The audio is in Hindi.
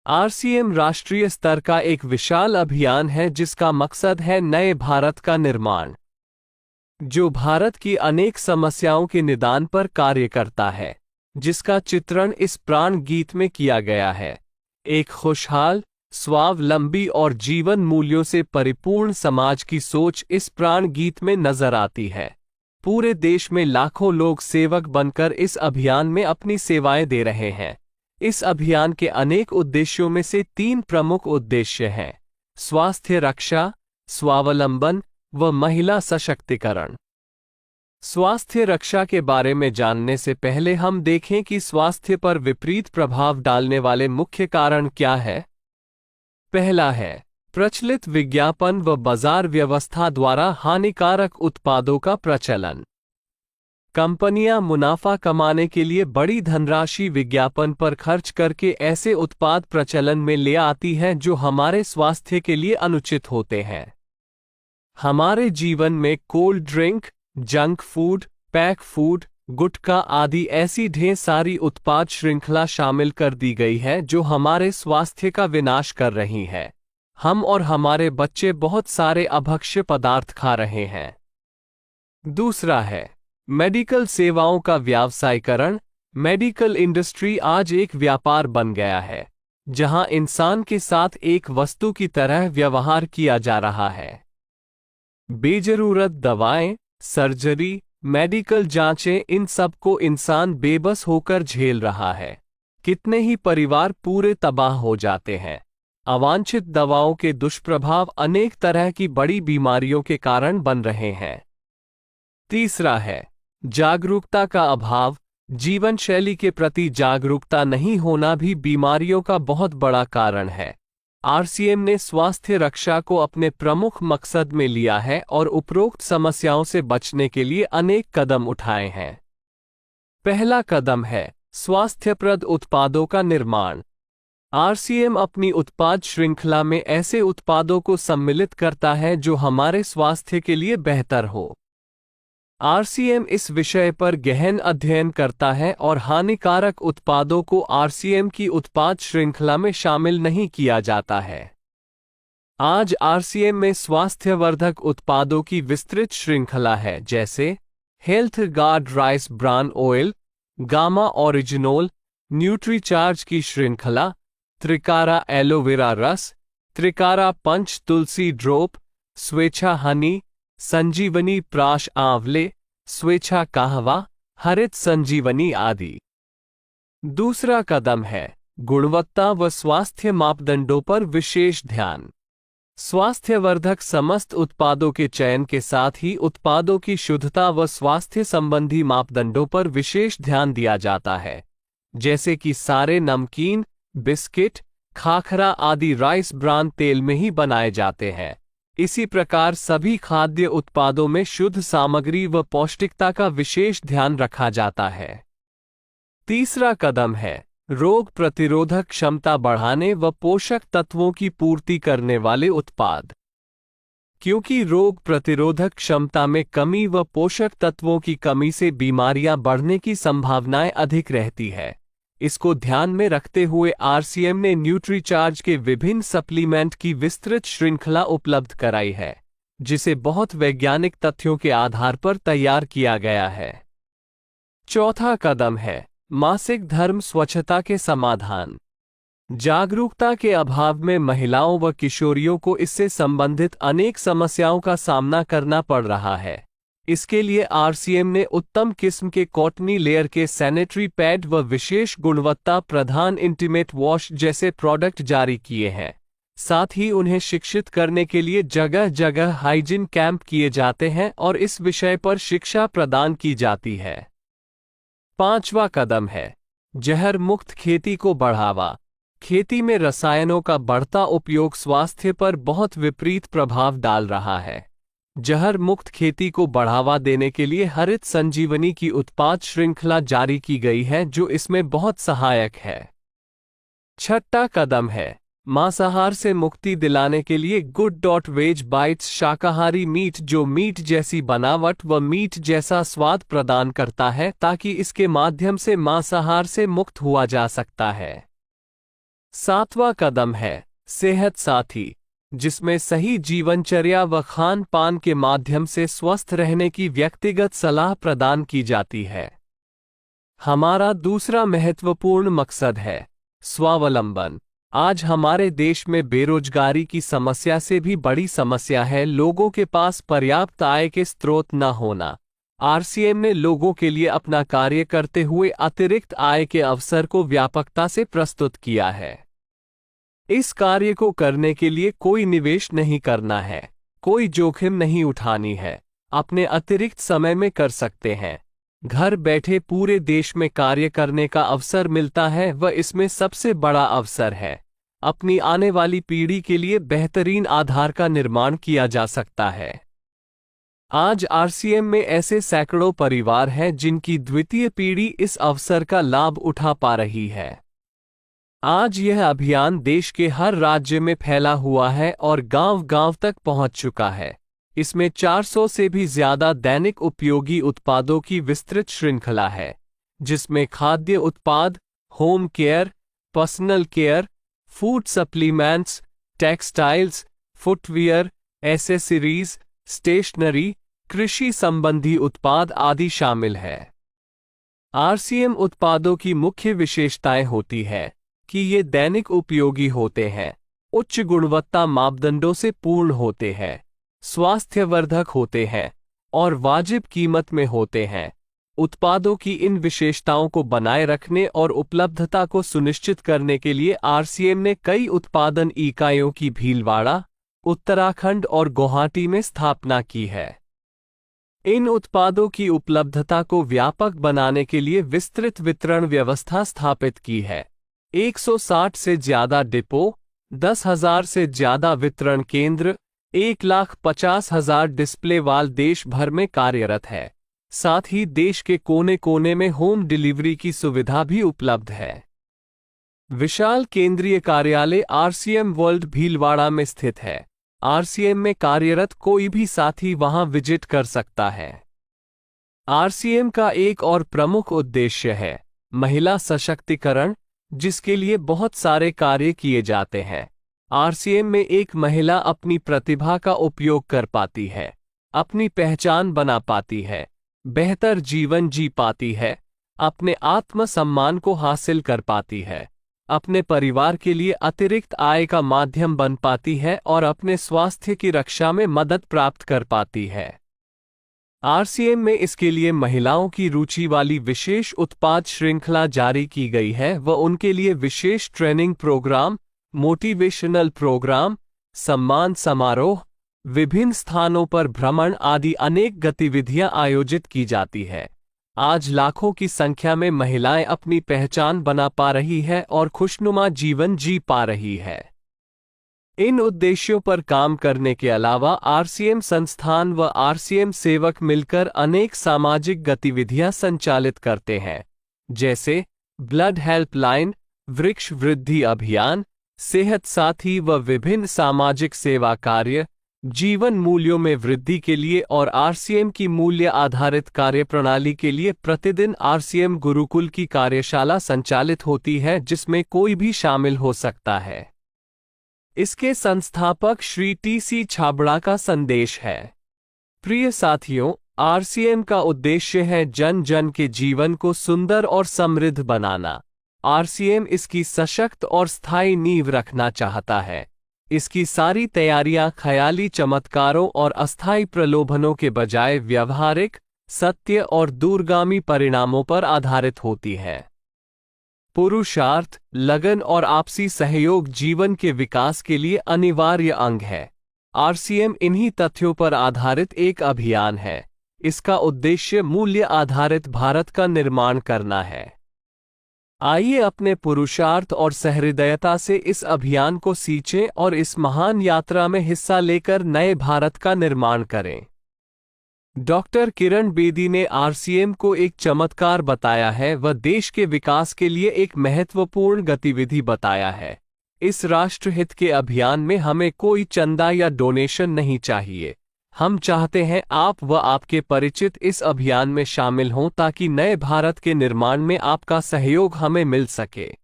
आरसीएम राष्ट्रीय स्तर का एक विशाल अभियान है जिसका मकसद है नए भारत का निर्माण, जो भारत की अनेक समस्याओं के निदान पर कार्य करता है, जिसका चित्रण इस प्राण गीत में किया गया है। एक खुशहाल, स्वावलंबी और जीवन मूल्यों से परिपूर्ण समाज की सोच इस प्राण गीत में नजर आती है। पूरे देश में लाखों लोग सेवक बनकर इस अभियान में अपनी सेवाएं दे रहे हैं। इस अभियान के अनेक उद्देश्यों में से 3 प्रमुख उद्देश्य हैं: स्वास्थ्य रक्षा, स्वावलंबन व महिला सशक्तिकरण। स्वास्थ्य रक्षा के बारे में जानने से पहले हम देखें कि स्वास्थ्य पर विपरीत प्रभाव डालने वाले मुख्य कारण क्या है। पहला है प्रचलित विज्ञापन व बाजार व्यवस्था द्वारा हानिकारक उत्पादों का प्रचलन। कंपनियां मुनाफा कमाने के लिए बड़ी धनराशि विज्ञापन पर खर्च करके ऐसे उत्पाद प्रचलन में ले आती हैं जो हमारे स्वास्थ्य के लिए अनुचित होते हैं। हमारे जीवन में cold drink, junk food, pack food, gutkha आदि ऐसी ढेर सारी उत्पाद श्रृंखला शामिल कर दी गई है जो हमारे स्वास्थ्य का विनाश कर रही है। हम और हमारे बच्चे बहुत सारे अभक्ष्य पदार्थ खा रहे हैं। दूसरा है मेडिकल सेवाओं का व्यावसायीकरण। मेडिकल इंडस्ट्री आज एक व्यापार बन गया है, जहां इंसान के साथ एक वस्तु की तरह व्यवहार किया जा रहा है। बेजरूरत दवाएं, सर्जरी, मेडिकल जांचें, इन सब को इंसान बेबस होकर झेल रहा है। कितने ही परिवार पूरे तबाह हो जाते हैं। अवांछित दवाओं के दुष्प्रभाव अनेक तरह की बड़ी बीमारियों के कारण बन रहे हैं। तीसरा है जागरूकता का अभाव। जीवन शैली के प्रति जागरूकता नहीं होना भी बीमारियों का बहुत बड़ा कारण है। आरसीएम ने स्वास्थ्य रक्षा को अपने प्रमुख मकसद में लिया है और उपरोक्त समस्याओं से बचने के लिए अनेक कदम उठाए हैं। पहला कदम है स्वास्थ्यप्रद उत्पादों का निर्माण। आरसीएम अपनी उत्पाद श्रृंखला में ऐसे उत्पादों को सम्मिलित करता है जो हमारे स्वास्थ्य के लिए बेहतर हो। आरसीएम इस विषय पर गहन अध्ययन करता है और हानिकारक उत्पादों को आरसीएम की उत्पाद श्रृंखला में शामिल नहीं किया जाता है। आज आरसीएम में स्वास्थ्यवर्धक उत्पादों की विस्तृत श्रृंखला है, जैसे health guard rice bran oil, gamma oryzanol, Nutricharge की श्रृंखला, त्रिकारा एलोवेरा रस, त्रिकारा पंच तुलसी ड्रॉप, स्वेच्छा हनी, संजीवनी प्राश आंवले, स्वेच्छा कहवा, हरित संजीवनी आदि। दूसरा कदम है गुणवत्ता व स्वास्थ्य मापदंडों पर विशेष ध्यान। स्वास्थ्यवर्धक समस्त उत्पादों के चयन के साथ ही उत्पादों की शुद्धता व स्वास्थ्य संबंधी मापदंडों पर विशेष ध्यान दिया जाता है, जैसे कि सारे नमकीन, बिस्किट, खाखरा आदि राइस ब्रान तेल में ही बनाए जाते हैं। इसी प्रकार सभी खाद्य उत्पादों में शुद्ध सामग्री व पौष्टिकता का विशेष ध्यान रखा जाता है। तीसरा कदम है रोग प्रतिरोधक क्षमता बढ़ाने व पोषक तत्वों की पूर्ति करने वाले उत्पाद। क्योंकि रोग प्रतिरोधक क्षमता में कमी व पोषक तत्वों की कमी से बीमारियां बढ़ने की संभावनाएं अधिक रहती है, इसको ध्यान में रखते हुए आरसीएम ने न्यूट्रीचार्ज के विभिन्न सप्लीमेंट की विस्तृत श्रृंखला उपलब्ध कराई है, जिसे बहुत वैज्ञानिक तथ्यों के आधार पर तैयार किया गया है। चौथा कदम है मासिक धर्म स्वच्छता के समाधान। जागरूकता के अभाव में महिलाओं व किशोरियों को इससे संबंधित अनेक समस्याओं का सामना करना पड़ रहा है। इसके लिए आरसीएम ने उत्तम किस्म के कॉटनी लेयर के सैनिटरी पैड व विशेष गुणवत्ता प्रधान इंटीमेट वॉश जैसे प्रोडक्ट जारी किए हैं। साथ ही उन्हें शिक्षित करने के लिए जगह जगह हाइजीन कैंप किए जाते हैं और इस विषय पर शिक्षा प्रदान की जाती है। पांचवा कदम है जहर मुक्त खेती को बढ़ावा। खेती में रसायनों का बढ़ता उपयोग स्वास्थ्य पर बहुत विपरीत प्रभाव डाल रहा है। जहर मुक्त खेती को बढ़ावा देने के लिए हरित संजीवनी की उत्पाद श्रृंखला जारी की गई है, जो इसमें बहुत सहायक है। छठा कदम है मांसाहार से मुक्ति दिलाने के लिए गुड.वेज बाइट्स शाकाहारी मीट, जो मीट जैसी बनावट व मीट जैसा स्वाद प्रदान करता है, ताकि इसके माध्यम से मांसाहार से मुक्त हुआ जा सकता है। सातवां कदम है सेहत साथी, जिसमें सही जीवनचर्या व खान पान के माध्यम से स्वस्थ रहने की व्यक्तिगत सलाह प्रदान की जाती है। हमारा दूसरा महत्वपूर्ण मकसद है स्वावलंबन। आज हमारे देश में बेरोजगारी की समस्या से भी बड़ी समस्या है लोगों के पास पर्याप्त आय के स्रोत न होना। आरसीएम ने लोगों के लिए अपना कार्य करते हुए अतिरिक्त आय के अवसर को व्यापकता से प्रस्तुत किया है। इस कार्य को करने के लिए कोई निवेश नहीं करना है, कोई जोखिम नहीं उठानी है, अपने अतिरिक्त समय में कर सकते हैं। घर बैठे पूरे देश में कार्य करने का अवसर मिलता है व इसमें सबसे बड़ा अवसर है अपनी आने वाली पीढ़ी के लिए बेहतरीन आधार का निर्माण किया जा सकता है। आज आरसीएम में ऐसे सैकड़ों परिवार हैं जिनकी द्वितीय पीढ़ी इस अवसर का लाभ उठा पा रही है। आज यह अभियान देश के हर राज्य में फैला हुआ है और गांव-गांव तक पहुंच चुका है। इसमें 400 से भी ज्यादा दैनिक उपयोगी उत्पादों की विस्तृत श्रृंखला है, जिसमें खाद्य उत्पाद, home care, personal care, food supplements, textiles, footwear, accessories, stationery, कृषि संबंधी उत्पाद आदि शामिल है। आरसीएम उत्पादों की मुख्य विशेषताएं होती है कि ये दैनिक उपयोगी होते हैं, उच्च गुणवत्ता मापदंडों से पूर्ण होते हैं, स्वास्थ्यवर्धक होते हैं और वाजिब कीमत में होते हैं। उत्पादों की इन विशेषताओं को बनाए रखने और उपलब्धता को सुनिश्चित करने के लिए आरसीएम ने कई उत्पादन इकाइयों की भीलवाड़ा, उत्तराखंड और गुवाहाटी में स्थापना की है। इन उत्पादों की उपलब्धता को व्यापक बनाने के लिए विस्तृत वितरण व्यवस्था स्थापित की है। 160 से ज्यादा डिपो, 10,000 से ज्यादा वितरण केंद्र, 1,50,000 डिस्प्ले वाल देश भर में कार्यरत है। साथ ही देश के कोने कोने में होम डिलीवरी की सुविधा भी उपलब्ध है। विशाल केंद्रीय कार्यालय आरसीएम वर्ल्ड भीलवाड़ा में स्थित है। आरसीएम में कार्यरत कोई भी साथी वहां विजिट कर सकता है। आरसीएम का एक और प्रमुख उद्देश्य है महिला सशक्तिकरण, जिसके लिए बहुत सारे कार्य किए जाते हैं। आरसीएम में एक महिला अपनी प्रतिभा का उपयोग कर पाती है, अपनी पहचान बना पाती है, बेहतर जीवन जी पाती है, अपने आत्मसम्मान को हासिल कर पाती है, अपने परिवार के लिए अतिरिक्त आय का माध्यम बन पाती है और अपने स्वास्थ्य की रक्षा में मदद प्राप्त कर पाती है। आरसीएम में इसके लिए महिलाओं की रुचि वाली विशेष उत्पाद श्रृंखला जारी की गई है व उनके लिए विशेष ट्रेनिंग प्रोग्राम, मोटिवेशनल प्रोग्राम, सम्मान समारोह, विभिन्न स्थानों पर भ्रमण आदि अनेक गतिविधियां आयोजित की जाती है। आज लाखों की संख्या में महिलाएं अपनी पहचान बना पा रही है और खुशनुमा जीवन जी पा रही है। इन उद्देश्यों पर काम करने के अलावा आरसीएम संस्थान व आरसीएम सेवक मिलकर अनेक सामाजिक गतिविधियां संचालित करते हैं, जैसे ब्लड हेल्पलाइन, वृक्ष वृद्धि अभियान, सेहत साथी व विभिन्न सामाजिक सेवा कार्य, जीवन मूल्यों में वृद्धि के लिए और आरसीएम की मूल्य आधारित कार्यप्रणाली के लिए प्रतिदिन आरसीएम गुरुकुल की कार्यशाला संचालित होती है, जिसमें कोई भी शामिल हो सकता है। इसके संस्थापक श्री टी.सी. छाबड़ा का संदेश है। प्रिय साथियों, आरसीएम का उद्देश्य है जन जन के जीवन को सुंदर और समृद्ध बनाना। आरसीएम इसकी सशक्त और स्थायी नींव रखना चाहता है। इसकी सारी तैयारियां ख्याली चमत्कारों और अस्थायी प्रलोभनों के बजाय व्यावहारिक, सत्य और दूरगामी परिणामों पर आधारित होती हैं। पुरुषार्थ, लगन और आपसी सहयोग जीवन के विकास के लिए अनिवार्य अंग है। आरसीएम इन्हीं तथ्यों पर आधारित एक अभियान है। इसका उद्देश्य मूल्य आधारित भारत का निर्माण करना है। आइए अपने पुरुषार्थ और सहृदयता से इस अभियान को सींचें और इस महान यात्रा में हिस्सा लेकर नए भारत का निर्माण करें। डॉक्टर किरण बेदी ने आरसीएम को एक चमत्कार बताया है व देश के विकास के लिए एक महत्वपूर्ण गतिविधि बताया है। इस राष्ट्रहित के अभियान में हमें कोई चंदा या डोनेशन नहीं चाहिए। हम चाहते हैं आप व आपके परिचित इस अभियान में शामिल हों ताकि नए भारत के निर्माण में आपका सहयोग हमें मिल सके।